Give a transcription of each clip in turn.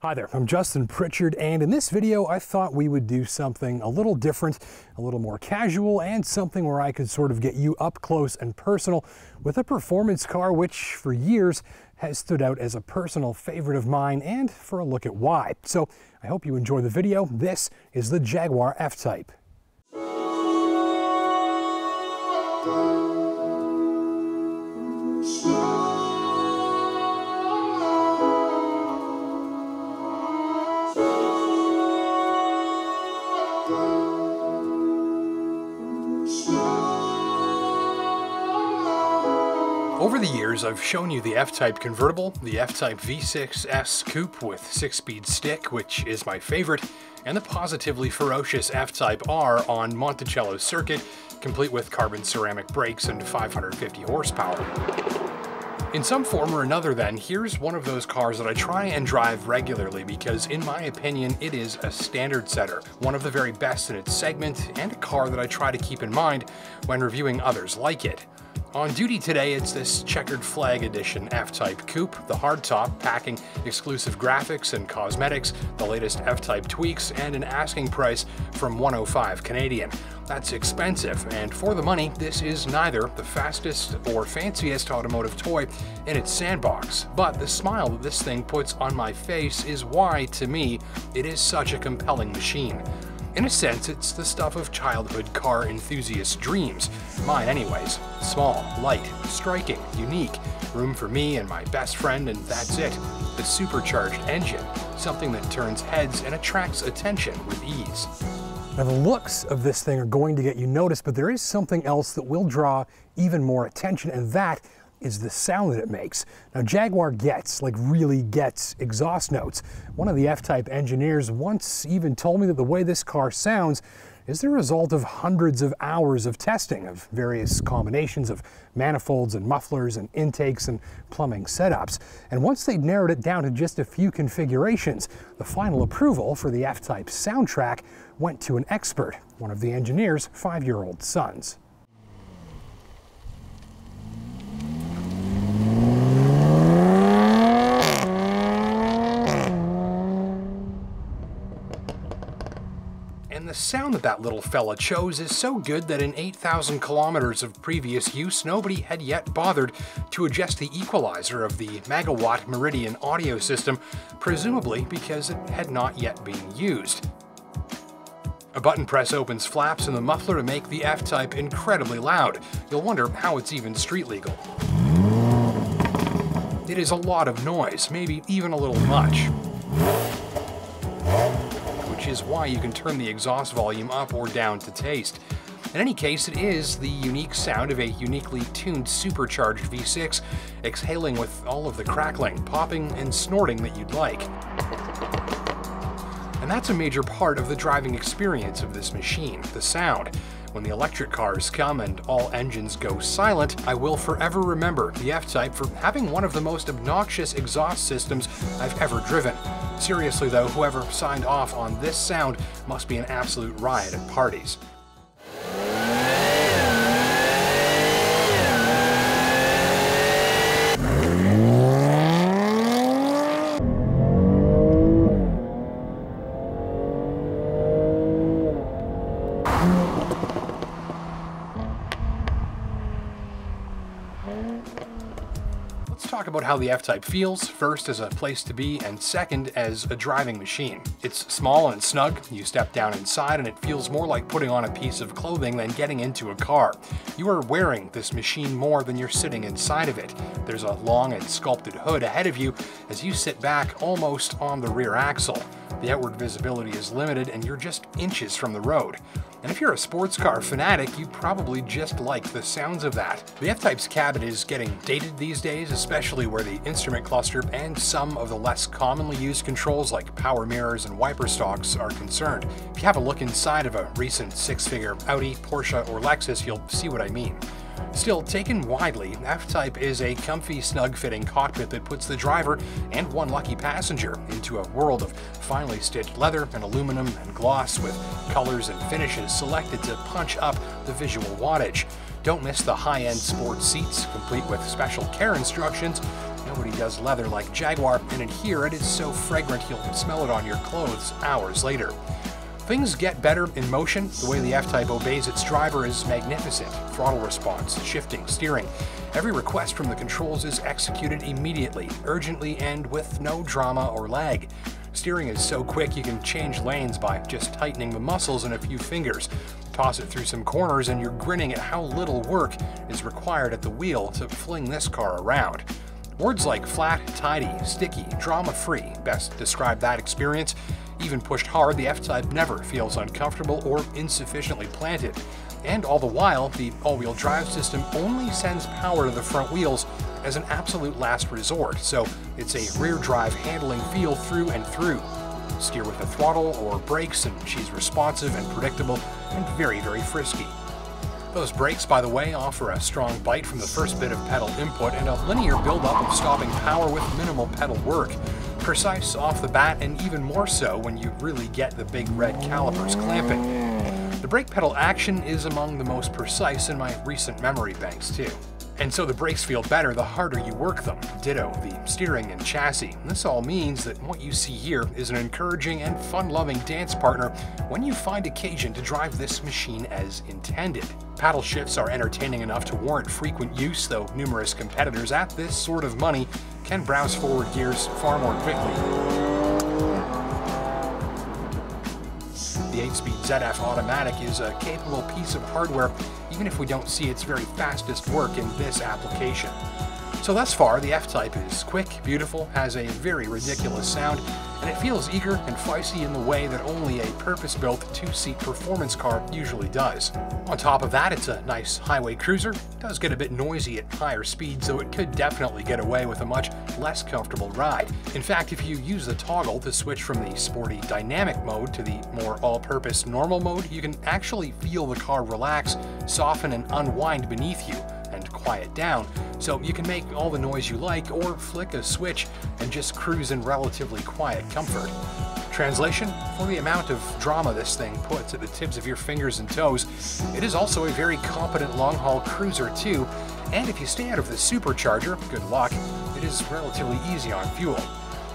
Hi there, I'm Justin Pritchard, and in this video I thought we would do something a little different, a little more casual, and something where I could sort of get you up close and personal with a performance car which for years has stood out as a personal favorite of mine, and for a look at why. So I hope you enjoy the video. This is the Jaguar F-Type. Over the years, I've shown you the F-Type convertible, the F-Type V6S coupe with 6-speed stick, which is my favorite, and the positively ferocious F-Type R on Monticello circuit, complete with carbon ceramic brakes and 550 horsepower. In some form or another then, here's one of those cars that I try and drive regularly because, in my opinion, it is a standard setter, one of the very best in its segment, and a car that I try to keep in mind when reviewing others like it. On duty today, it's this Checkered Flag Edition F-Type coupe, the hardtop packing exclusive graphics and cosmetics, the latest F-Type tweaks, and an asking price from $105 Canadian. That's expensive, and for the money, this is neither the fastest or fanciest automotive toy in its sandbox. But the smile that this thing puts on my face is why, to me, it is such a compelling machine. In a sense, it's the stuff of childhood car enthusiast dreams. Mine anyways. Small, light, striking, unique. Room for me and my best friend, and that's it. The supercharged engine. Something that turns heads and attracts attention with ease. Now the looks of this thing are going to get you noticed, but there is something else that will draw even more attention, and that is the sound that it makes. Now Jaguar really gets exhaust notes. One of the F-Type engineers once even told me that the way this car sounds is the result of hundreds of hours of testing of various combinations of manifolds and mufflers and intakes and plumbing setups. And once they'd narrowed it down to just a few configurations, the final approval for the F-Type soundtrack went to an expert, one of the engineer's 5-year-old sons. And the sound that little fella chose is so good that in 8,000 kilometers of previous use, nobody had yet bothered to adjust the equalizer of the megawatt Meridian audio system, presumably because it had not yet been used. A button press opens flaps in the muffler to make the F-Type incredibly loud. You'll wonder how it's even street legal. It is a lot of noise, maybe even a little much. Which is why you can turn the exhaust volume up or down to taste. In any case, it is the unique sound of a uniquely tuned supercharged V6, exhaling with all of the crackling, popping, and snorting that you'd like. And that's a major part of the driving experience of this machine, the sound. When the electric cars come and all engines go silent, I will forever remember the F-Type for having one of the most obnoxious exhaust systems I've ever driven. Seriously though, whoever signed off on this sound must be an absolute riot at parties. Let's talk about how the F-Type feels, first as a place to be, and second as a driving machine. It's small and snug, you step down inside and it feels more like putting on a piece of clothing than getting into a car. You are wearing this machine more than you're sitting inside of it. There's a long and sculpted hood ahead of you as you sit back almost on the rear axle. The outward visibility is limited and you're just inches from the road. And if you're a sports car fanatic, you probably just like the sounds of that. The F-Type's cabin is getting dated these days, especially where the instrument cluster and some of the less commonly used controls like power mirrors and wiper stalks are concerned. If you have a look inside of a recent 6-figure Audi, Porsche, or Lexus, you'll see what I mean. Still, taken widely, F-Type is a comfy, snug-fitting cockpit that puts the driver and one lucky passenger into a world of finely stitched leather and aluminum and gloss with colors and finishes selected to punch up the visual wattage. Don't miss the high-end sports seats, complete with special care instructions, Nobody does leather like Jaguar, and in here it is so fragrant you'll smell it on your clothes hours later. Things get better in motion. The way the F-Type obeys its driver is magnificent. Throttle response, shifting, steering. Every request from the controls is executed immediately, urgently, and with no drama or lag. Steering is so quick you can change lanes by just tightening the muscles in a few fingers. Toss it through some corners and you're grinning at how little work is required at the wheel to fling this car around. Words like flat, tidy, sticky, drama-free best describe that experience. Even pushed hard, the F-Type never feels uncomfortable or insufficiently planted. And all the while, the all-wheel drive system only sends power to the front wheels as an absolute last resort, so it's a rear-drive handling feel through and through. Steer with a throttle or brakes and she's responsive and predictable and very, very frisky. Those brakes, by the way, offer a strong bite from the first bit of pedal input and a linear buildup of stopping power with minimal pedal work. Precise off the bat, and even more so when you really get the big red calipers clamping. The brake pedal action is among the most precise in my recent memory banks too. And so the brakes feel better the harder you work them. Ditto the steering and chassis. This all means that what you see here is an encouraging and fun-loving dance partner when you find occasion to drive this machine as intended. Paddle shifts are entertaining enough to warrant frequent use, though numerous competitors at this sort of money can browse forward gears far more quickly. The 8-speed ZF automatic is a capable piece of hardware, even if we don't see its very fastest work in this application. So thus far, the F-Type is quick, beautiful, has a very ridiculous sound, and it feels eager and feisty in the way that only a purpose-built two-seat performance car usually does. On top of that, it's a nice highway cruiser. It does get a bit noisy at higher speeds, so it could definitely get away with a much less comfortable ride. In fact, if you use the toggle to switch from the sporty dynamic mode to the more all-purpose normal mode, you can actually feel the car relax, soften, and unwind beneath you, and quiet down, so you can make all the noise you like or flick a switch and just cruise in relatively quiet comfort. Translation: for the amount of drama this thing puts at the tips of your fingers and toes, it is also a very competent long-haul cruiser too, and if you stay out of the supercharger, good luck, it is relatively easy on fuel.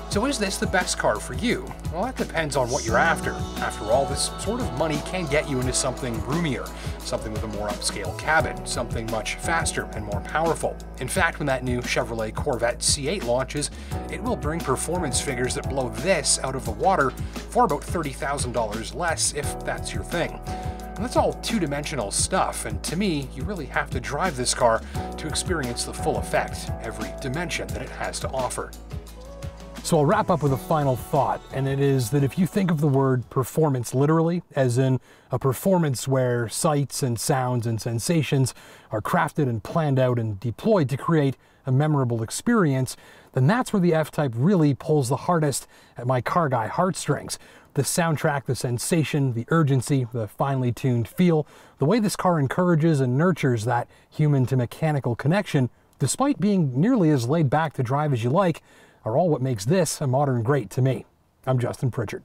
So is this the best car for you? Well, that depends on what you're after. After all, this sort of money can get you into something roomier, something with a more upscale cabin, something much faster and more powerful. In fact, when that new Chevrolet Corvette C8 launches, it will bring performance figures that blow this out of the water for about $30,000 less if that's your thing. And that's all two-dimensional stuff, and to me, you really have to drive this car to experience the full effect, every dimension that it has to offer. So I'll wrap up with a final thought, and it is that if you think of the word performance literally, as in a performance where sights and sounds and sensations are crafted and planned out and deployed to create a memorable experience, then that's where the F-Type really pulls the hardest at my car guy heartstrings. The soundtrack, the sensation, the urgency, the finely tuned feel, the way this car encourages and nurtures that human to mechanical connection, despite being nearly as laid back to drive as you like, are all what makes this a modern great to me. I'm Justin Pritchard.